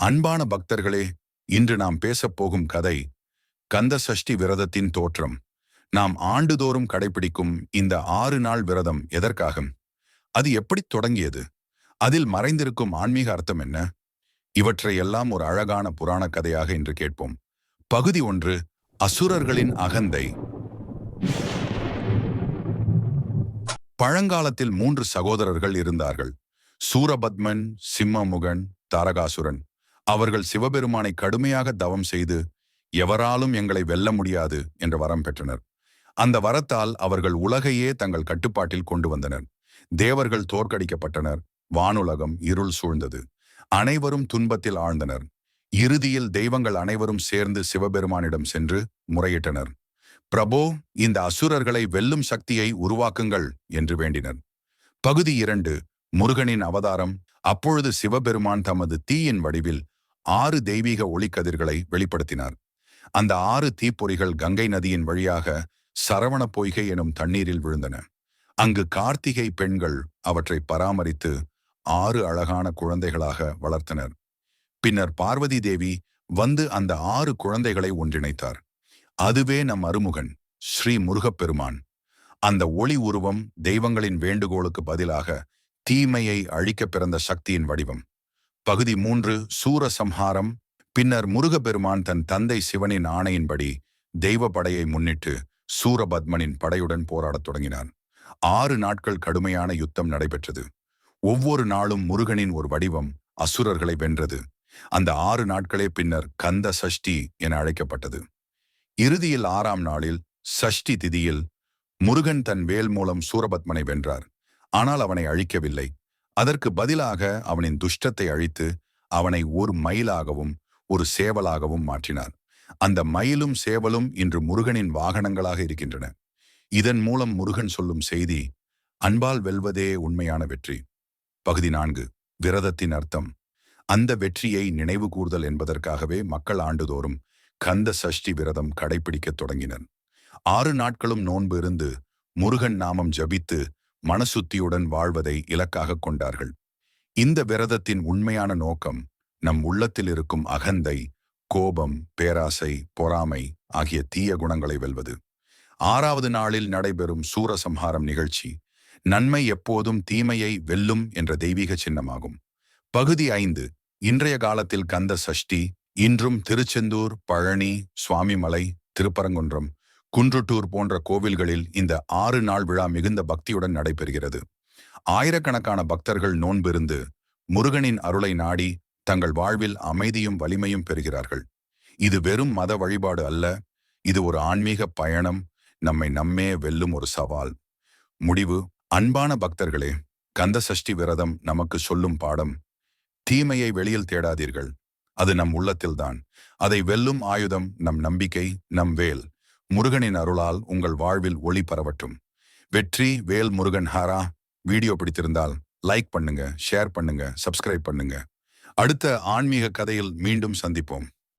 அன்பான பக்தர்களே, இன்று நாம் பேசப்போகும் கதை கந்த சஷ்டி விரதத்தின் தோற்றம். நாம் ஆண்டுதோறும் கடைபிடிக்கும் இந்த 6 நாள் விரதம் எதற்காக? அது எப்படி தொடங்கியது? அதில் மறைந்திருக்கும் ஆன்மீக அர்த்தம் என்ன? இவற்றை எல்லாம் ஒரு அழகான புராண கதையாக இன்று கேட்போம். பகுதி 1. அசுரர்களின் அகந்தை. பழங்காலத்தில் 3 சகோதரர்கள் இருந்தார்கள். சூரபத்மன், சிம்மமுகன், தாரகாசுரன். அவர்கள் சிவபெருமானை கடுமையாக தவம் செய்து, எவராலும் எங்களை வெல்ல முடியாது என்ற வரம் பெற்றனர். அந்த வரத்தால் அவர்கள் உலகையே தங்கள் கட்டுப்பாட்டில் கொண்டு வந்தனர். தேவர்கள் தோற்கடிக்கப்பட்டனர். வானுலகம் இருள் சூழ்ந்தது. அனைவரும் துன்பத்தில் ஆழ்ந்தனர். இறுதியில் தெய்வங்கள் அனைவரும் சேர்ந்து சிவபெருமானிடம் சென்று முறையிட்டனர். பிரபோ, இந்த அசுரர்களை வெல்லும் சக்தியை உருவாக்குங்கள் என்று வேண்டினர். பகுதி 2. முருகனின் அவதாரம். அப்பொழுது சிவபெருமான் தமது தீயின் வடிவில் 6 தெய்வீக ஒளிக்கதிர்களை வெளிப்படுத்தினார். அந்த 6 தீப்பொறிகள் கங்கை நதியின் வழியாக சரவண பொய்கை எனும் தண்ணீரில் விழுந்தன. அங்கு கார்த்திகை பெண்கள் அவற்றை பராமரித்து 6 அழகான குழந்தைகளாக வளர்த்தனர். பின்னர் பார்வதி தேவி வந்து அந்த 6 குழந்தைகளை ஒன்றிணைத்தார். அதுவே நம் அருமுகன் ஸ்ரீ முருகப்பெருமான். அந்த ஒளி உருவம் தெய்வங்களின் வேண்டுகோளுக்கு பதிலாக தீமையை அழிக்க பிறந்த சக்தியின் வடிவம். பகுதி 3. சூரசம்ஹாரம். பின்னர் முருகப்பெருமான் தன் தந்தை சிவனின் ஆணையின்படி தெய்வ படையை முன்னிட்டு சூரபத்மனின் படையுடன் போராடத் தொடங்கினார். 6 நாட்கள் கடுமையான யுத்தம் நடைபெற்றது. ஒவ்வொரு நாளும் முருகனின் ஒரு வடிவம் அசுரர்களை வென்றது. அந்த 6 நாட்களே பின்னர் கந்த சஷ்டி என அழைக்கப்பட்டது. இறுதியில் 6ஆம் நாளில் சஷ்டி திதியில் முருகன் தன் வேல் மூலம் சூரபத்மனை வென்றார். ஆனால் அவனை அழிக்கவில்லை. அதற்கு பதிலாக அவனின் துஷ்டத்தை அழித்து அவனை ஒரு மயிலாகவும் ஒரு சேவலாகவும் மாற்றினார். அந்த மயிலும் சேவலும் இன்று முருகனின் வாகனங்களாக இருக்கின்றன. இதன் மூலம் முருகன் சொல்லும் செய்தி, அன்பால் வெல்வதே உண்மையான வெற்றி. பகுதி 4. விரதத்தின் அர்த்தம். அந்த வெற்றியை நினைவு கூர்தல் என்பதற்காகவே மக்கள் ஆண்டுதோறும் கந்த சஷ்டி விரதம் கடைபிடிக்கத் தொடங்கினர். 6 நாட்களும் நோன்பு இருந்து முருகன் நாமம் ஜபித்து மனசுத்தியுடன் வாழ்வதை இலக்காக கொண்டார்கள். இந்த விரதத்தின் உண்மையான நோக்கம் நம் உள்ளத்தில் இருக்கும் அகந்தை, கோபம், பேராசை, பொறாமை ஆகிய தீய குணங்களை வெல்வது. 6வது நாளில் நடைபெறும் சூரசம்ஹாரம் நிகழ்ச்சி நன்மை எப்போதும் தீமையை வெல்லும் என்ற தெய்வீக சின்னமாகும். பகுதி 5. இன்றைய காலத்தில் கந்த சஷ்டி இன்றும் திருச்செந்தூர், பழனி, சுவாமிமலை, திருப்பரங்குன்றம், குன்றுட்டூர் போன்ற கோவில்களில் இந்த 6 நாள் விழா மிகுந்த பக்தியுடன் நடைபெறுகிறது. ஆயிரக்கணக்கான பக்தர்கள் நோன்பிருந்து முருகனின் அருளை நாடி தங்கள் வாழ்வில் அமைதியும் வலிமையும் பெறுகிறார்கள். இது வெறும் மத வழிபாடு அல்ல, இது ஒரு ஆன்மீக பயணம், நம்மே வெல்லும் ஒரு சவால். முடிவு. அன்பான பக்தர்களே, கந்த சஷ்டி விரதம் நமக்கு சொல்லும் பாடம்: தீமையை வெளியில் தேடாதீர்கள், அது நம் உள்ளத்தில்தான். அதை வெல்லும் ஆயுதம் நம் நம்பிக்கை, நம் வேல். முருகனின் அருளால் உங்கள் வாழ்வில் ஒளி பரவட்டும். வெற்றி வேல் முருகன் ஹாரா. வீடியோ பிடித்திருந்தால் லைக் பண்ணுங்க, ஷேர் பண்ணுங்க, சப்ஸ்கிரைப் பண்ணுங்க. அடுத்த ஆன்மீக கதையில் மீண்டும் சந்திப்போம்.